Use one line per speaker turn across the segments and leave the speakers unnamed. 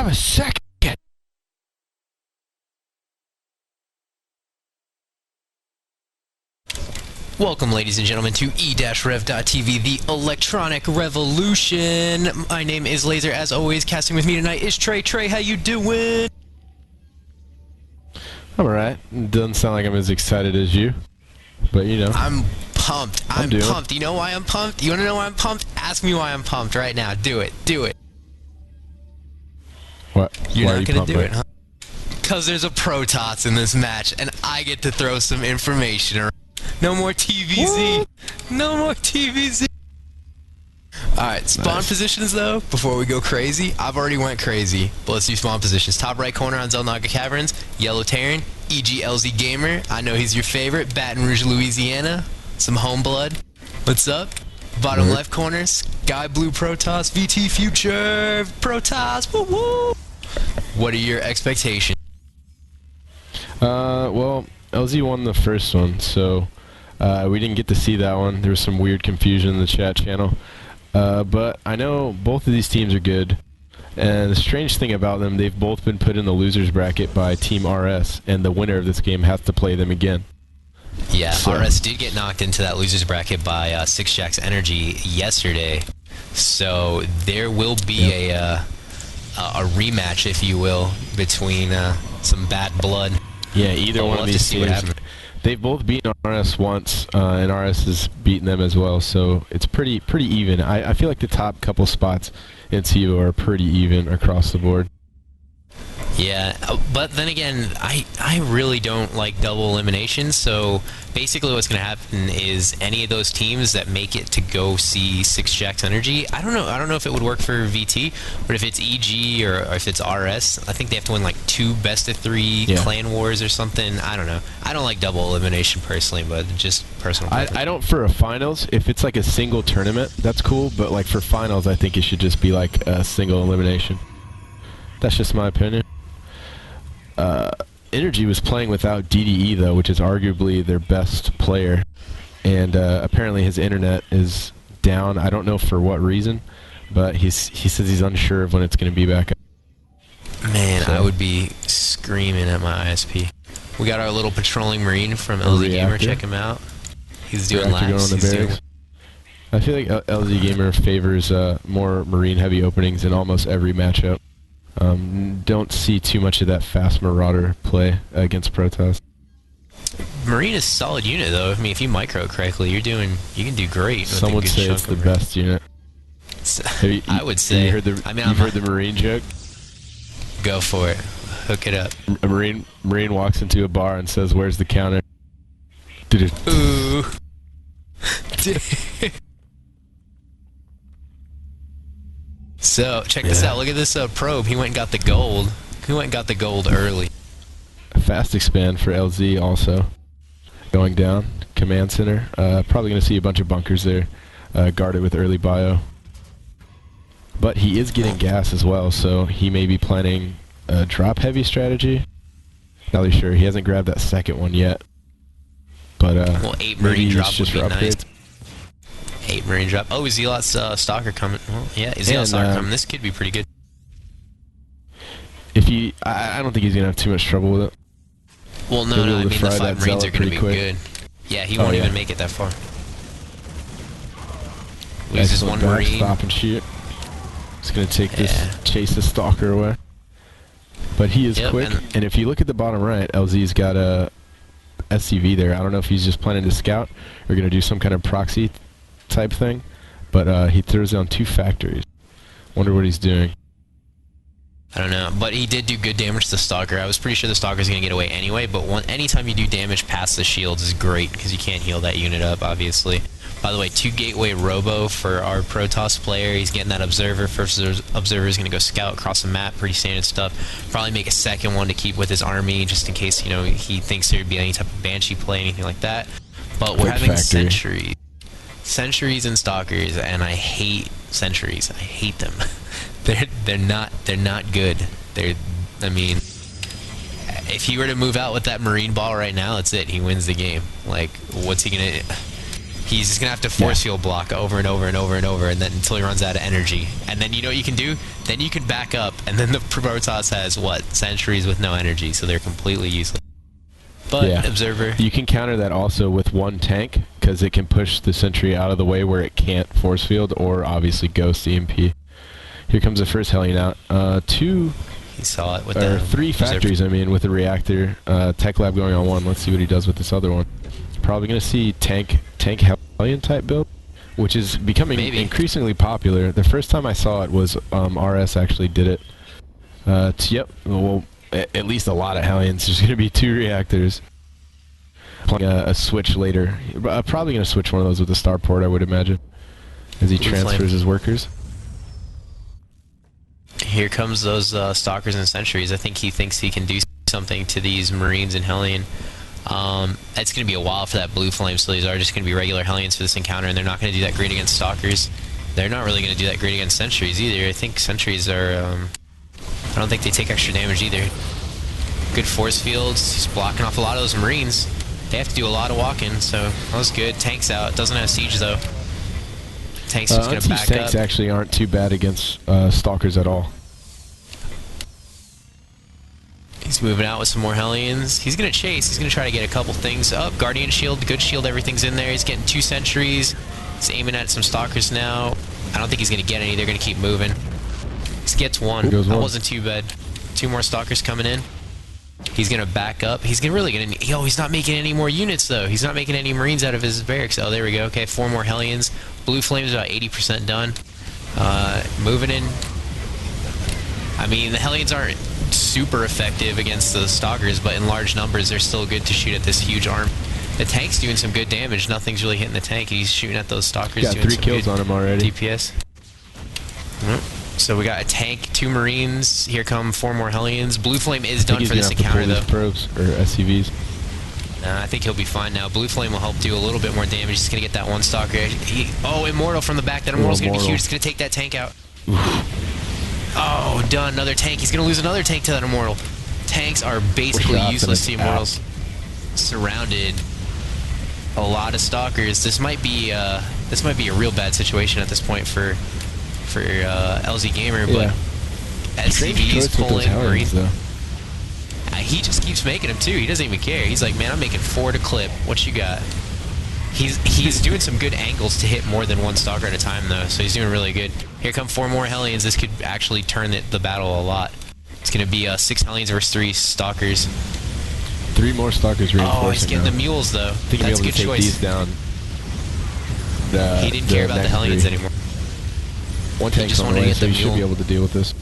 a second.
Welcome, ladies and gentlemen, to e-rev.tv, the electronic revolution. My name is Laser. As always, casting with me tonight is Trey. Trey, how you doing?
I'm alright. Doesn't sound like I'm as excited as you, but you know.
I'm pumped. I'm pumped. You know why I'm pumped? You want to know why I'm pumped? Ask me why I'm pumped right now. Do it. Do it.
What?
You're not going to do it, huh? Because there's a Protoss in this match, and I get to throw some information around. No more TVZ. What? No more TVZ. Alright, spawn positions though, before we go crazy. I've already went crazy, but let's do spawn positions. Top right corner on Zelnaga Caverns, Yellow Terran, EGLZ Gamer. I know he's your favorite. Baton Rouge, Louisiana. Some home blood. What's up? Bottom left corner, Sky Blue Protoss, VT Future Protoss. Woo woo! What are your expectations?
Well, LZ won the first one, so we didn't get to see that one. There was some weird confusion in the chat channel. But I know both of these teams are good. And the strange thing about them, they've both been put in the losers bracket by Team RS, and the winner of this game has to play them again.
Yeah, so. RS did get knocked into that losers bracket by Six Jacks Energy yesterday. So there will be a rematch, if you will, between some bad blood.
Yeah, either one of these teams. They've both beaten RS once, and RS has beaten them as well, so it's pretty even. I feel like the top couple spots in CEVO are pretty even across the board.
Yeah, but then again, I really don't like double elimination, so basically what's going to happen is any of those teams that make it to go see Six Jacks Energy, I don't know if it would work for VT, but if it's EG or if it's RS, I think they have to win like 2 best-of-3 clan wars or something. I don't know. I don't like double elimination personally, but just personal preference.
I don't for a finals. If it's like a single tournament, that's cool, but like for finals, I think it should just be like a single elimination. That's just my opinion. Energy was playing without DDE though, which is arguably their best player, and apparently his internet is down. I don't know for what reason, but he says he's unsure of when it's going to be back up.
Man, so. I would be screaming at my ISP. We got our little patrolling Marine from LZ Gamer. Check him out. He's doing laps.
I feel like LZ Gamer favors more Marine heavy openings in almost every matchup. Don't see too much of that fast Marauder play against Protoss.
Marine is a solid unit though. I mean, if you micro correctly, you can do great.
Some would say it's the best unit.
I would say.
You've heard the Marine joke?
Go for it. Hook it up.
A Marine walks into a bar and says, "Where's the counter?"
Ooh. So, check this out. Look at this probe. He went and got the gold. He went and got the gold early.
A fast expand for LZ also. Going down. Command center. Probably going to see a bunch of bunkers there. Guarded with early bio. But he is getting gas as well, so he may be planning a drop heavy strategy. Not really sure. He hasn't grabbed that second one yet. But
well, 8 Marine drop
just
would be
nice.
8 Marine drop. Oh, Zealot's Stalker coming. Well, yeah, Zealot's Stalker coming. This could be pretty good.
If he, I don't think he's gonna have too much trouble with it.
Well, no, I mean the 5 Marines are gonna be good. Yeah, he won't even make it that far. Loses 1 Marine.
Stop and shoot. It's gonna take chase the Stalker away. But he is quick, and if you look at the bottom right, LZ's got a SCV there. I don't know if he's just planning to scout or gonna do some kind of proxy type thing, but he throws down 2 factories. Wonder what he's doing.
I don't know, but he did do good damage to the Stalker. I was pretty sure the Stalker's going to get away anyway, but anytime you do damage past the shields is great, because you can't heal that unit up, obviously. By the way, 2 Gateway Robo for our Protoss player. He's getting that Observer. First Observer is going to go scout across the map, pretty standard stuff. Probably make a second one to keep with his army, just in case, you know, he thinks there'd be any type of Banshee play, anything like that. But we're having Sentries. Sentries and Stalkers, and I hate Sentries. I hate them. They're not good. I mean, if he were to move out with that Marine ball right now, that's it. He wins the game. Like, what's he gonna? He's just gonna have to force field block over and over and over and over, and then until he runs out of energy. And then you know what you can do? Then you can back up, and then the Protoss has what? Sentries with no energy, so they're completely useless. But Observer,
you can counter that also with one tank, because it can push the sentry out of the way where it can't force field, or obviously ghost EMP. Here comes the first Hellion out. Two.
He saw it with
or three factories, I mean, with a reactor. Tech lab going on one. Let's see what he does with this other one. Probably going to see tank Hellion type build, which is becoming increasingly popular. The first time I saw it was RS actually did it. Yep, well, at least a lot of Hellions. There's going to be 2 reactors. Playing a switch later. Probably going to switch one of those with the starport, I would imagine, as he transfers his workers.
Here comes those Stalkers and Sentries. I think he thinks he can do something to these Marines and Hellion. It's going to be a while for that blue flame, so these are just going to be regular Hellions for this encounter, and they're not going to do that great against Stalkers. They're not really going to do that great against Sentries either. I think Sentries are, I don't think they take extra damage either. Good force fields. He's blocking off a lot of those Marines. They have to do a lot of walking, so that was good. Tank's out. Doesn't have siege, though. Tank's just going to back up.
Tanks actually aren't too bad against Stalkers at all.
He's moving out with some more Hellions. He's going to chase. He's going to try to get a couple things up. Guardian shield, good shield, everything's in there. He's getting 2 sentries. He's aiming at some Stalkers now. I don't think he's going to get any. They're going to keep moving. He gets 1. That wasn't too bad. 2 more Stalkers coming in. He's going to back up. He's really going to... Yo, he's not making any more units, though. He's not making any Marines out of his barracks. Oh, there we go. Okay, 4 more Hellions. Blue Flame's about 80% done. Moving in. I mean, the Hellions aren't super effective against the Stalkers, but in large numbers, they're still good to shoot at this huge arm. The tank's doing some good damage. Nothing's really hitting the tank. He's shooting at those Stalkers.
Got
doing
3 kills on him already.
DPS. So we got a tank, 2 Marines. Here come 4 more Hellions. Blue Flame is done for this encounter, though.
Probes or SCVs.
I think he'll be fine now. Blue Flame will help do a little bit more damage. He's going to get that 1 Stalker. Oh, Immortal from the back. That Immortal's going to be huge. It's going to take that tank out. Oh, done. Another tank. He's going to lose another tank to that Immortal. Tanks are basically useless to Immortals. Surrounded. A lot of Stalkers. This might be a real bad situation at this point for LZ Gamer, but SCV's pulling Marines. He just keeps making them too. He doesn't even care. He's like, man, I'm making 4 to clip. What you got? He's doing some good angles to hit more than 1 Stalker at a time, though, so he's doing really good. Here come 4 more Hellions. This could actually turn the battle a lot. It's going to be 6 Hellions versus 3 Stalkers.
3 more Stalkers reinforcing.
Oh, he's getting the mules, though. That's a good choice.
These down.
He didn't care about the Hellions anymore.
1 tank's on the way, so he should be able to deal with this.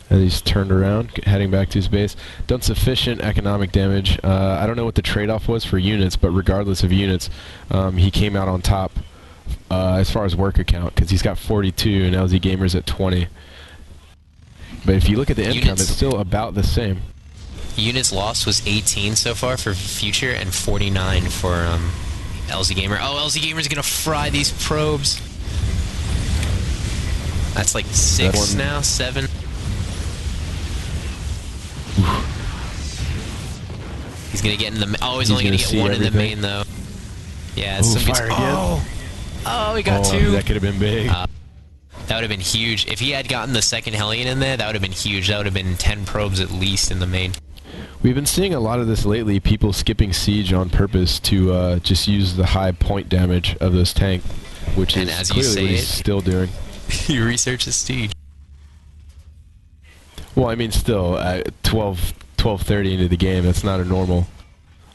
And he's turned around, heading back to his base. Done sufficient economic damage. I don't know what the trade-off was for units, but regardless of units, he came out on top as far as worker count, because he's got 42 and LZ Gamer's at 20. But if you look at the income, it's still about the same.
Units lost was 18 so far for Future and 49 for LZ Gamer. Oh, LZ Gamer's going to fry these probes. That's like 6 now, 7. He's gonna get in the. Oh, he's only gonna get 1 in the main though. Yeah, it's some good. Oh, he got 2.
That could have been big.
That would have been huge. If he had gotten the 2nd Hellion in there, that would have been huge. That would have been 10 probes at least in the main.
We've been seeing a lot of this lately. People skipping siege on purpose to just use the high point damage of this tank, which is
as
clearly
you say
what he's still doing.
You research the siege.
Well, I mean, still, 12:30 into the game, that's not a normal.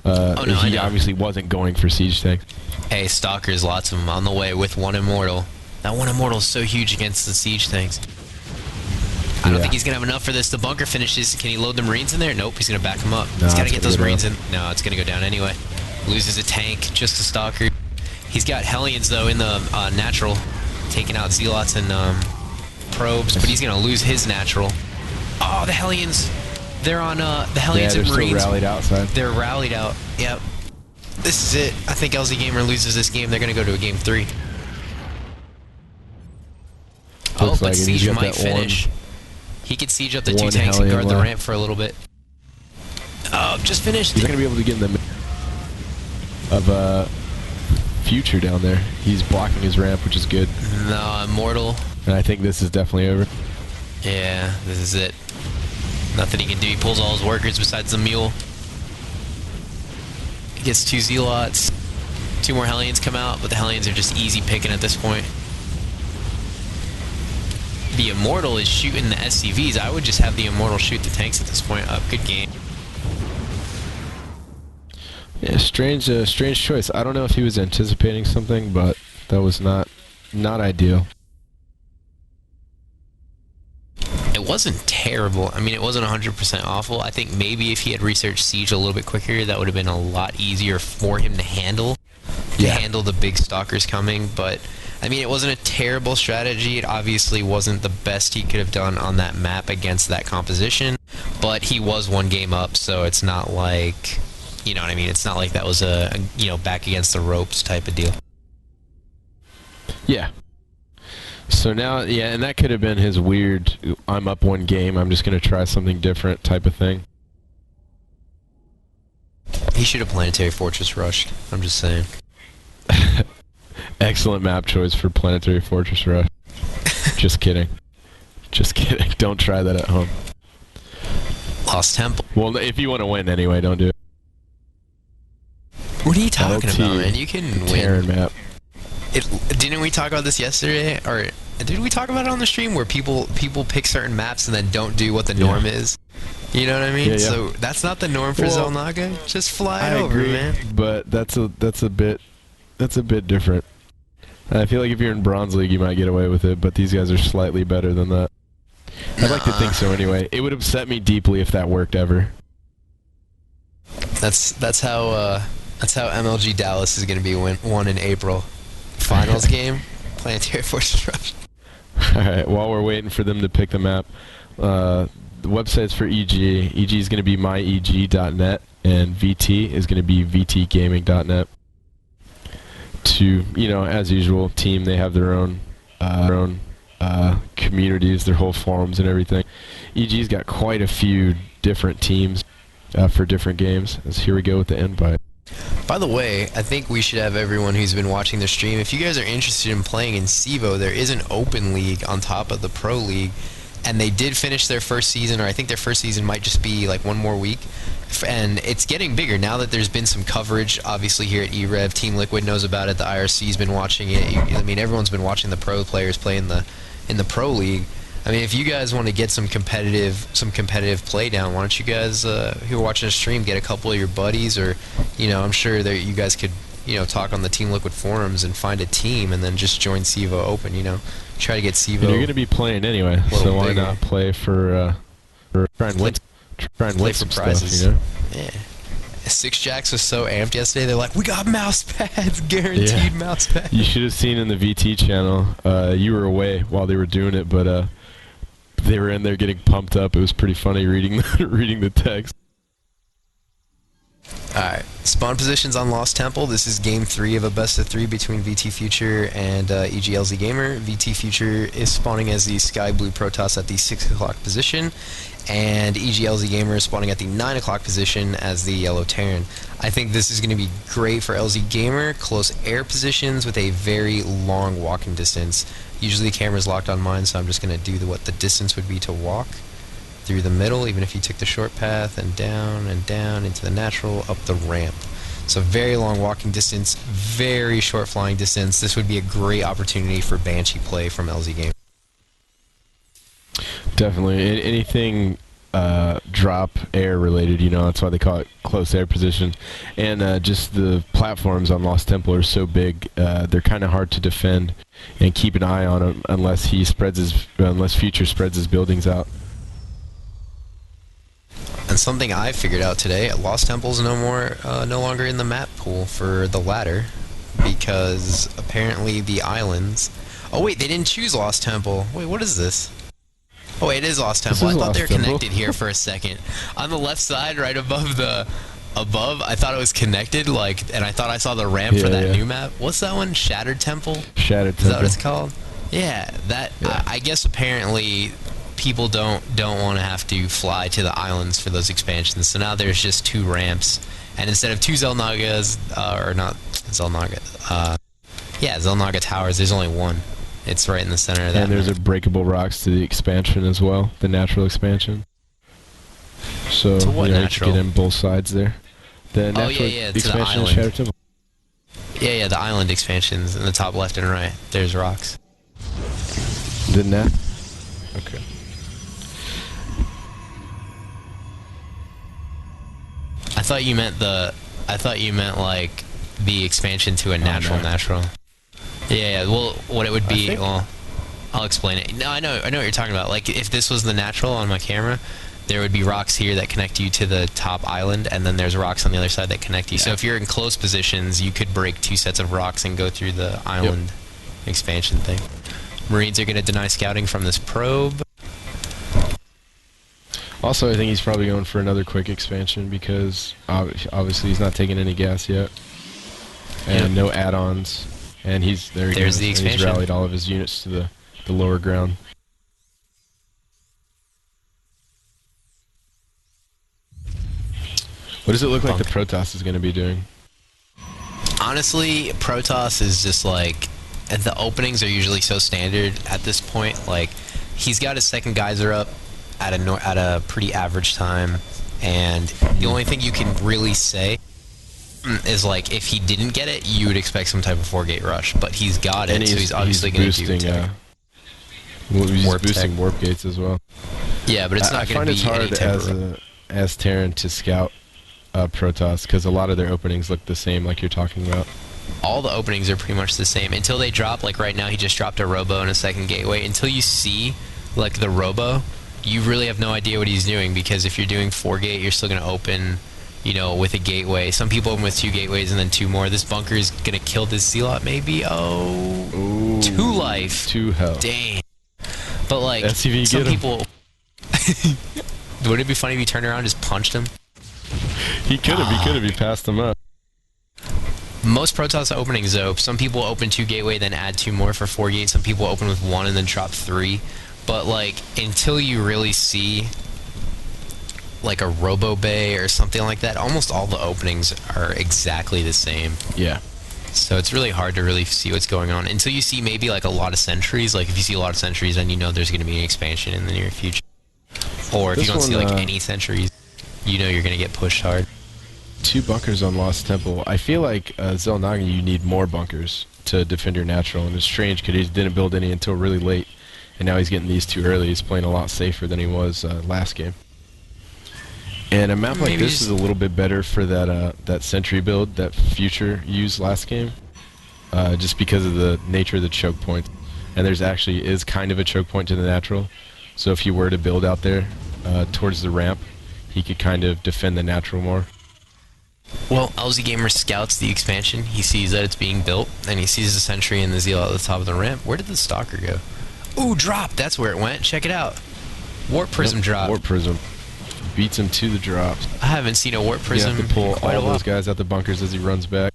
He obviously wasn't going for siege tanks.
Hey, Stalkers, lots of them on the way with 1 Immortal. That 1 Immortal is so huge against the siege tanks. I don't think he's going to have enough for this. The bunker finishes. Can he load the Marines in there? Nope, he's going to back them up. He's got to get those Marines in. No, it's going to go down anyway. Loses a tank, just a Stalker. He's got Hellions, though, in the natural, taking out Zealots and probes, but he's going to lose his natural. Oh, the Hellions. They're on the Hellions and Marines.
They're still rallied outside.
They're rallied out. Yep. This is it. I think LZ Gamer loses this game. They're going to go to a game 3. Oh, but siege might finish. He could siege up the 2 tanks and guard the ramp for a little bit. Oh, just finished.
He's not going to be able to get in the... of Future down there. He's blocking his ramp, which is good.
No, Immortal.
And I think this is definitely over.
Yeah, this is it. Nothing he can do. He pulls all his workers besides the mule. He gets 2 Zealots. 2 more Hellions come out, but the Hellions are just easy picking at this point. The Immortal is shooting the SCVs. I would just have the Immortal shoot the tanks at this point. Good game.
Yeah, strange choice. I don't know if he was anticipating something, but that was not ideal.
It wasn't terrible. I mean, it wasn't 100% awful. I think maybe if he had researched Siege a little bit quicker, that would have been a lot easier for him to handle.
Yeah.
To handle the big stalkers coming, but I mean, it wasn't a terrible strategy. It obviously wasn't the best he could have done on that map against that composition, but he was 1 game up, so it's not like, you know what I mean? It's not like that was a you know, back against the ropes type of deal.
Yeah. So now, yeah, and that could have been his weird, I'm up 1 game, I'm just going to try something different type of thing.
He should have Planetary Fortress rushed. I'm just saying.
Excellent map choice for Planetary Fortress Rush. Just kidding. Just kidding. Don't try that at home.
Lost Temple.
Well, if you want to win anyway, don't do it.
What are you talking
LT,
about, man? You can win.
Terran map.
Didn't we talk about this yesterday? Or did we talk about it on the stream where people pick certain maps and then don't do what the norm is? You know what I mean?
Yeah, yeah.
So that's not the norm for Xel'Naga. Just fly it over,
agree,
man.
But that's a bit different. I feel like if you're in Bronze League, you might get away with it, but these guys are slightly better than that. I'd like to think so anyway. It would upset me deeply if that worked ever.
That's how MLG Dallas is going to be won in April. Finals game, Planetary Fortress Rush.
Alright, while we're waiting for them to pick the map, the website's for EG. EG is going to be myeg.net, and VT is going to be vtgaming.net. To, you know, as usual, team, they have their own communities, their whole forums and everything. EG's got quite a few different teams for different games. So here we go with the invite.
By the way, I think we should have everyone who's been watching the stream, if you guys are interested in playing in CEVO, there is an open league on top of the pro league, and they did finish their first season, or I think their first season might just be like 1 more week, and it's getting bigger now that there's been some coverage, obviously here at e-rev. Team Liquid knows about it, the IRC's been watching it. I mean, everyone's been watching the pro players play in the pro league. I mean, if you guys want to get some competitive play down, why don't you guys who are watching the stream get a couple of your buddies, or, you know, I'm sure that you guys could, you know, talk on the Team Liquid forums and find a team and then just join CEVO Open, you know. Try to get CEVO.
And you're going to be playing anyway, so why not play for try and win some
prizes,
stuff, you know?
Yeah. Six Jacks was so amped yesterday. They're like, we got mouse pads, guaranteed mouse pads.
You should have seen in the VT channel. You were away while they were doing it, but they were in there getting pumped up. It was pretty funny reading the text.
Alright, spawn positions on Lost Temple. This is game 3 of a best of 3 between VT Future and EGLZ Gamer. VT Future is spawning as the Sky Blue Protoss at the 6 o'clock position, and EGLZ Gamer is spawning at the 9 o'clock position as the Yellow Terran. I think this is going to be great for LZ Gamer, close air positions with a very long walking distance. Usually the camera's locked on mine, so I'm just going to do what the distance would be to walk through the middle, even if you took the short path, and down into the natural, up the ramp. So very long walking distance, very short flying distance. This would be a great opportunity for Banshee play from LZ Game.
Definitely. Anything drop air related, you know, that's why they call it close air position. And just the platforms on Lost Temple are so big, they're kind of hard to defend and keep an eye on him unless Future spreads his buildings out.
And something I figured out today, Lost Temple's no longer in the map pool for the ladder, because apparently the islands... Oh wait, they didn't choose Lost Temple. Wait, what is this? Oh wait, it is Lost Temple. I thought they were connected here for a second. On the left side, right above I thought it was connected, and I thought I saw the ramp for that new map. What's that one? Shattered Temple?
Shattered Temple.
Is that what it's called? Yeah, that. Yeah. I guess apparently people don't want to have to fly to the islands for those expansions. So now there's just 2 ramps, and instead of 2 Xel'Nagas, or not Xel'Naga, yeah, Xel'Naga towers, there's only 1. It's right in the center of that.
And there's a breakable rocks to the expansion as well, the natural expansion. So
To what
you
natural?
can get in both sides there. The natural
yeah, to the
expansion is
island.
Shadow Temple.
Yeah, the island expansions in the top left and right. There's rocks.
The net. Okay.
I thought you meant like the expansion to a natural. Yeah. Well, what it would be? Well, I'll explain it. No, I know what you're talking about. Like if this was the natural on my camera, there would be rocks here that connect you to the top island, and then there's rocks on the other side that connect you. So if you're in close positions, you could break 2 sets of rocks and go through the island expansion thing. Marines are going to deny scouting from this probe.
Also, I think he's probably going for another quick expansion because obviously he's not taking any gas yet, and no add-ons. And there's
the expansion.
He's rallied all of his units to the lower ground. What does it look like the Protoss is going to be doing?
Honestly, Protoss is just like, the openings are usually so standard at this point. Like, he's got his second geyser up at a pretty average time, and the only thing you can really say is like, if he didn't get it, you would expect some type of 4-gate rush. But he's got it, so he's obviously going to do it.
He's boosting warp gates as well.
Yeah, but it's not going to be any type of...
I find it's hard as Terran to scout Protoss, because a lot of their openings look the same, like you're talking about.
All the openings are pretty much the same until they drop. Like right now, he just dropped a robo and a second gateway. Until you see like the robo, you really have no idea what he's doing, because if you're doing 4-gate, you're still going to open, you know, with a gateway. Some people open with 2 gateways and then 2 more. This bunker is going to kill this Zealot, maybe. Oh,
ooh,
2 life.
2 health.
Dang. But like,
SCV,
some
get him.
people. Wouldn't it be funny if you turned around and just punched him?
He could have. He passed him up.
Most Protoss openings, though, some people open 2 gateway, then add 2 more for 4-gate. Some people open with 1 and then drop 3. But like, until you really see like a Robo Bay or something like that, almost all the openings are exactly the same.
Yeah.
So it's really hard to really see what's going on until you see maybe like a lot of sentries. Like if you see a lot of sentries, then you know there's going to be an expansion in the near future. Or if you don't see like any sentries, you know you're going to get pushed hard.
2 bunkers on Lost Temple. I feel like Xel'Naga, you need more bunkers to defend your natural, and it's strange because he didn't build any until really late, and now he's getting these 2 early. He's playing a lot safer than he was last game. And a map like this is a little bit better for that sentry build that Future used last game, just because of the nature of the choke point. And there's actually is kind of a choke point to the natural, so if he were to build out there towards the ramp, he could kind of defend the natural more.
Well, LZ Gamer scouts the expansion. He sees that it's being built, and he sees the sentry and the Zealot at the top of the ramp. Where did the Stalker go? Ooh, drop! That's where it went. Check it out. Warp Prism drop.
Warp Prism beats him to the drop.
I haven't seen a Warp Prism.
You have to pull
in quite
all
a while.
those guys out the bunkers as he runs back.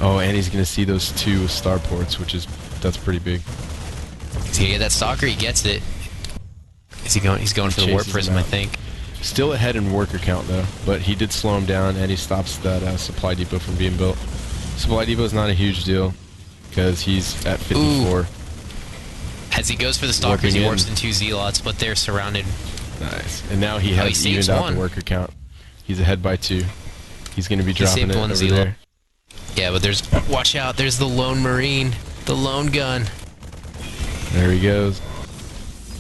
Oh, and he's going to see those 2 starports, that's pretty big.
He's going to get that Stalker. He gets it. Is he going? He's going for the Warp Prism, I think.
Still ahead in worker count, though, but he did slow him down, and he stops that supply depot from being built. Supply depot is not a huge deal, because he's at 54.
Ooh. As he goes for the Stalkers, he warps in 2 Zealots, but they're surrounded.
Nice. And now he has evened out the worker count. He's ahead by 2. He's going to be dropping it over there.
Yeah, but there's... Watch out, there's the lone Marine. The lone gun.
There he goes.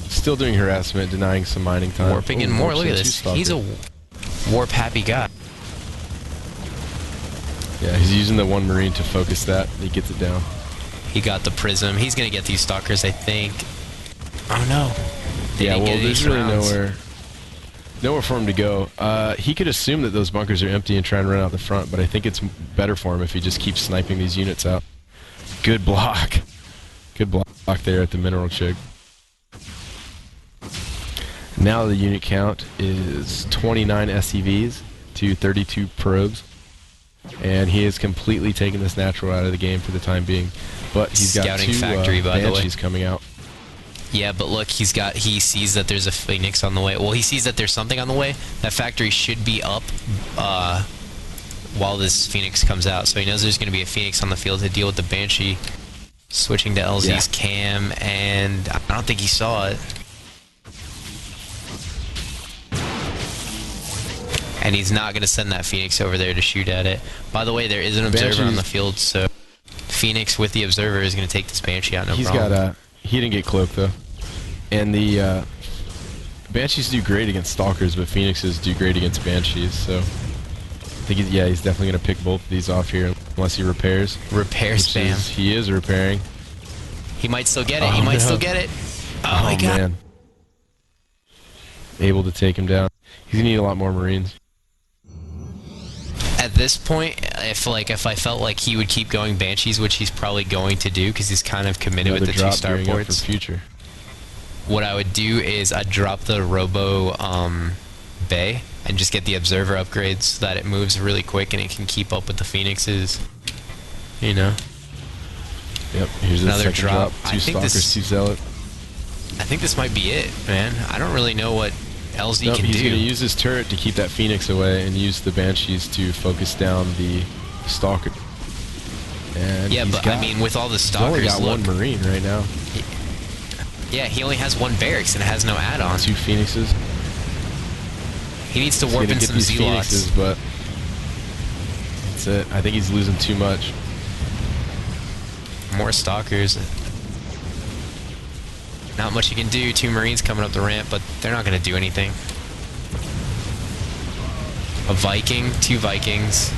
Still doing harassment, denying some mining time.
Warping in more. Look at this. He's a warp-happy guy.
Yeah, he's using the 1 Marine to focus that. He gets it down.
He got the Prism. He's going to get these Stalkers, I think. Oh, no.
Yeah, well, there's really nowhere for him to go. He could assume that those bunkers are empty and try and run out the front, but I think it's better for him if he just keeps sniping these units out. Good block. Good block there at the mineral chick. Now the unit count is 29 SCVs to 32 probes, and he has completely taken this natural out of the game for the time being. But he's got 2 Banshees coming out.
Yeah, but look, he sees that there's a Phoenix on the way. Well, he sees that there's something on the way. That factory should be up while this Phoenix comes out. So he knows there's going to be a Phoenix on the field to deal with the Banshee. Switching to LZ's cam, and I don't think he saw it. And he's not going to send that Phoenix over there to shoot at it. By the way, there is an observer on the field, so Phoenix with the observer is going to take this Banshee out, no problem.
He didn't get cloaked, though. And the Banshees do great against Stalkers, but Phoenixes do great against Banshees, so... I think he's definitely going to pick both of these off here, unless he repairs.
Repair spam.
He is repairing.
He might still get it. He might still get it. Oh my god. Man.
Able to take him down. He's going to need a lot more Marines.
At this point, if I felt like he would keep going Banshees, which he's probably going to do, because he's kind of committed with the 2 starports.
For future.
What I would do is I'd drop the Robo Bay and just get the observer upgrades so that it moves really quick and it can keep up with the Phoenixes. You know?
Yep, here's another drop. 2 Stalkers, 2 Zealot.
I think this might be it, man. I don't really know what LZ can do.
He's going to use his turret to keep that Phoenix away and use the Banshees to focus down the Stalker. And
yeah, but I mean, with all the Stalkers,
he's only got 1 Marine right now.
Yeah, he only has 1 barracks and it has no add-on.
2 Phoenixes.
He needs to warp in some Zealots.
But that's it. I think he's losing too much.
More Stalkers. Not much you can do. 2 Marines coming up the ramp, but they're not going to do anything. A Viking, 2 Vikings.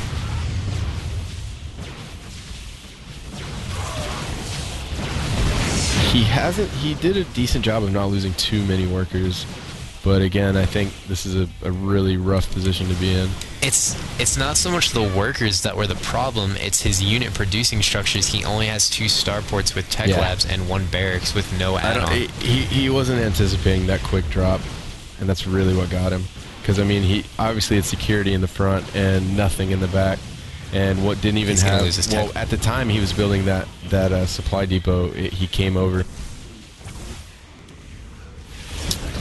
He did a decent job of not losing too many workers. But again, I think this is a really rough position to be in.
It's not so much the workers that were the problem, it's his unit producing structures. He only has 2 starports with tech labs and 1 barracks with no add-on.
He wasn't anticipating that quick drop, and that's really what got him. Because, I mean, he obviously had security in the front and nothing in the back. And what didn't even have... Well, at the time he was building that supply depot, he came over.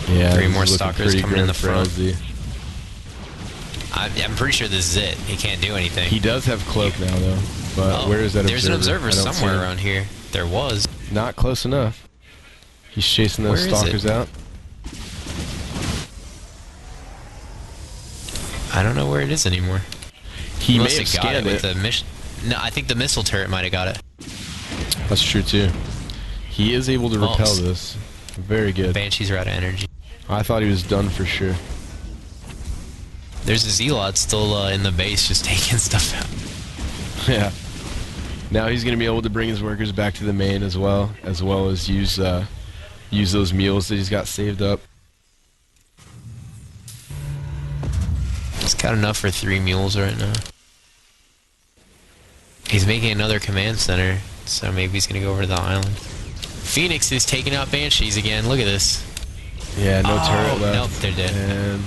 Yeah,
3 more Stalkers coming in the front.
LZ.
I'm pretty sure this is it. He can't do anything.
He does have cloak now, though. But where is that
There's
observer?
an observer somewhere around here. There was.
Not close enough. He's chasing those Stalkers out.
I don't know where it is anymore.
He may have scanned it.
With the mission. No, I think the missile turret might have got it.
That's true, too. He is able to repel this. Very good.
Banshees are out of energy.
I thought he was done for sure.
There's a Zealot still in the base just taking stuff out.
Yeah. Now he's going to be able to bring his workers back to the main as well as use those mules that he's got saved up.
He's got enough for 3 mules right now. He's making another command center, so maybe he's going to go over to the island. Phoenix is taking out Banshees again. Look at this.
Yeah, no turret left.
Nope, they're dead.
And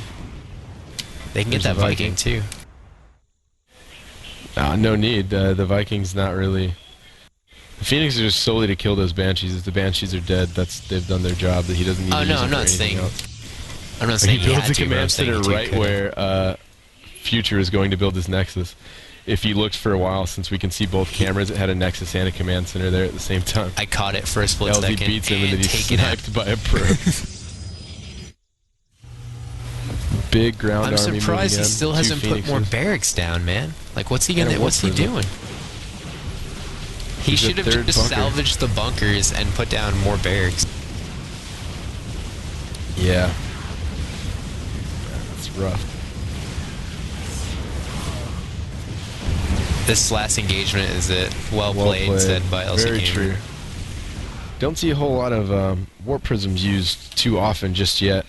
they can get that Viking too.
No need. The Vikings not really. The Phoenix are just solely to kill those Banshees. If the Banshees are dead, they've done their job. That he doesn't need.
Oh no, I'm not saying. I'm not saying
he builds a command center right where Future is going to build his Nexus. If you looked for a while, since we can see both cameras, it had a Nexus and a command center there at the same time.
I caught it for a split second.
LZ beats him and then he's sniped by a pro. Big ground army.
I'm surprised he still hasn't put more barracks down, man. Like, what's he gonna? What's he doing? He should have just salvaged the bunkers and put down more barracks.
Yeah. That's rough.
This last engagement is it. Well played, said by LC
Very
Gamer.
true. Don't see a whole lot of warp prisms used too often just yet.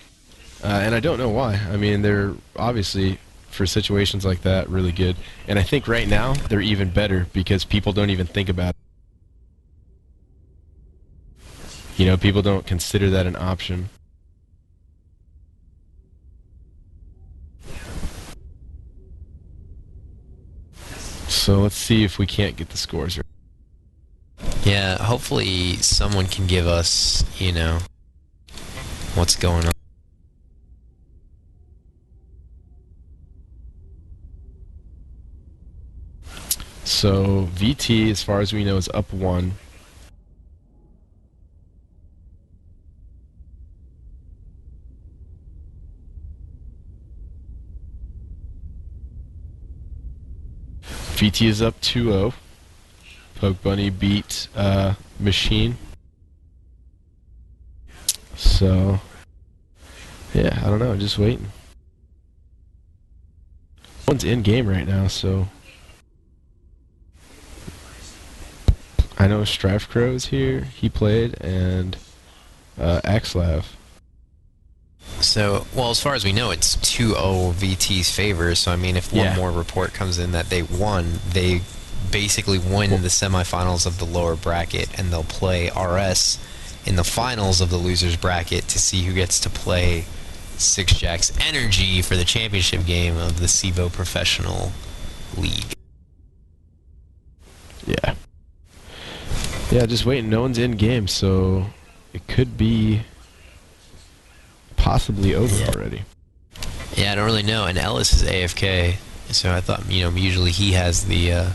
And I don't know why. I mean, they're obviously, for situations like that, really good. And I think right now, they're even better because people don't even think about it. You know, people don't consider that an option. So let's see if we can't get the scores right.
Yeah, hopefully someone can give us, you know, what's going on.
So VT, as far as we know, is up 1. VT is up 2-0. Poke Bunny beat Machine. So, yeah, I don't know, just waiting. One's in game right now, so I know Strife Crow is here. He played, and Axlav.
So, well, as far as we know, it's 2-0 VT's favor. So, I mean, if one more report comes in that they won, they basically win the semifinals of the lower bracket, and they'll play RS in the finals of the losers bracket to see who gets to play Six Jacks Energy for the championship game of the CEVO Professional League.
Yeah. Yeah, just waiting. No one's in game, so it could be possibly over already.
Yeah, I don't really know. And Ellis is AFK, so I thought, you know, usually he has the,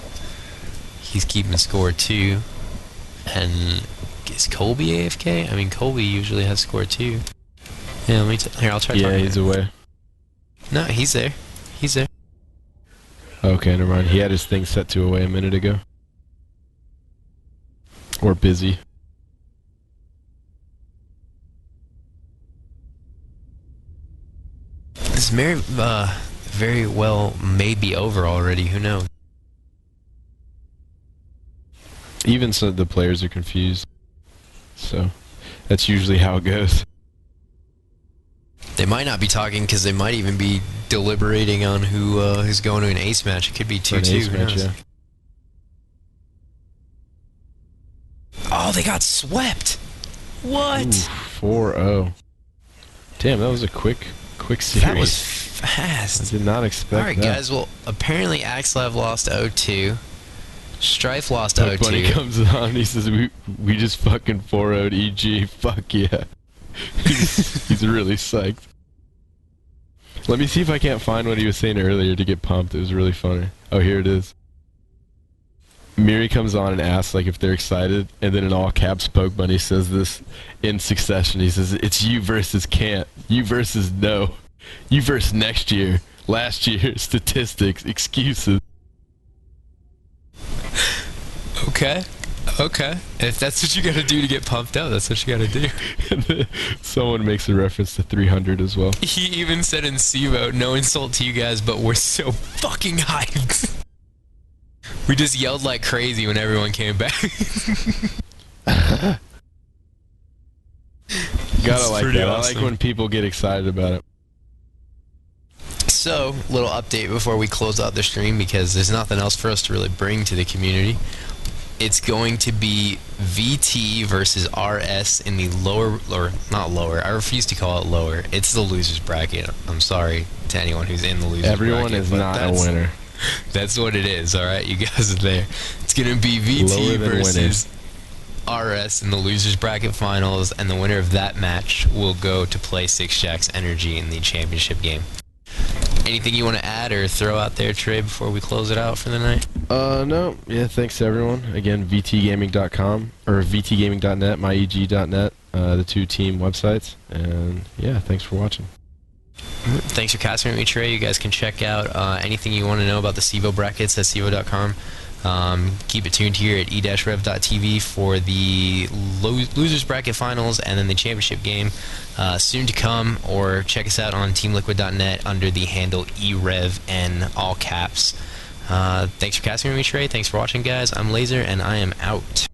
he's keeping score too. And is Colby AFK? I mean, Colby usually has score too. Yeah, let me here, I'll try talking.
Yeah, he's away.
No, he's there. He's there.
Okay, never mind. He had his thing set to away a minute ago. Or busy.
This very well may be over already. Who knows?
Even so, the players are confused. So, that's usually how it goes.
They might not be talking because they might even be deliberating on who's going to an ace match. It could be 2-2.
Match, yeah.
Oh, they got swept. What?
Ooh, 4-0. Damn, that was a quick series.
That was fast.
I did not expect that.
Alright, guys. Well, apparently Axlav lost 0-2. Strife lost
Poke
0-2.
Bunny comes on, he says, we just fucking 4-0'd EG. Fuck yeah. He's really psyched. Let me see if I can't find what he was saying earlier to get pumped. It was really funny. Oh, here it is. Miri comes on and asks like if they're excited, and then in all caps Poke Bunny says this in succession. He says, it's you versus can't, you versus no, you versus next year, last year, statistics, excuses.
Okay. Okay. If that's what you gotta do to get pumped up, that's what you gotta do.
And then someone makes a reference to 300 as well.
He even said in CEVO, no insult to you guys, but we're so fucking hyped. We just yelled like crazy when everyone came back.
Gotta like that.
Awesome.
I like when people get excited about it.
So, little update before we close out the stream, because there's nothing else for us to really bring to the community. It's going to be VT versus RS in the lower, or not lower, I refuse to call it lower. It's the losers bracket. I'm sorry to anyone who's in the losers bracket.
Everyone is not a winner.
That's what it is, alright? You guys are there. It's going to be VT versus RS in the losers bracket finals, and the winner of that match will go to play Six Jacks Energy in the championship game. Anything you want to add or throw out there, Trey, before we close it out for the night?
No. Yeah, thanks to everyone. Again, vtgaming.com or vtgaming.net, myeg.net, the two team websites. And yeah, thanks for watching.
Thanks for casting with me, Trey. You guys can check out anything you want to know about the CEVO brackets at cevo.com. Keep it tuned here at e-rev.tv for the losers bracket finals and then the championship game soon to come, or check us out on teamliquid.net under the handle e-rev in all caps. Thanks for casting with me, Trey. Thanks for watching, guys. I'm Laser, and I am out.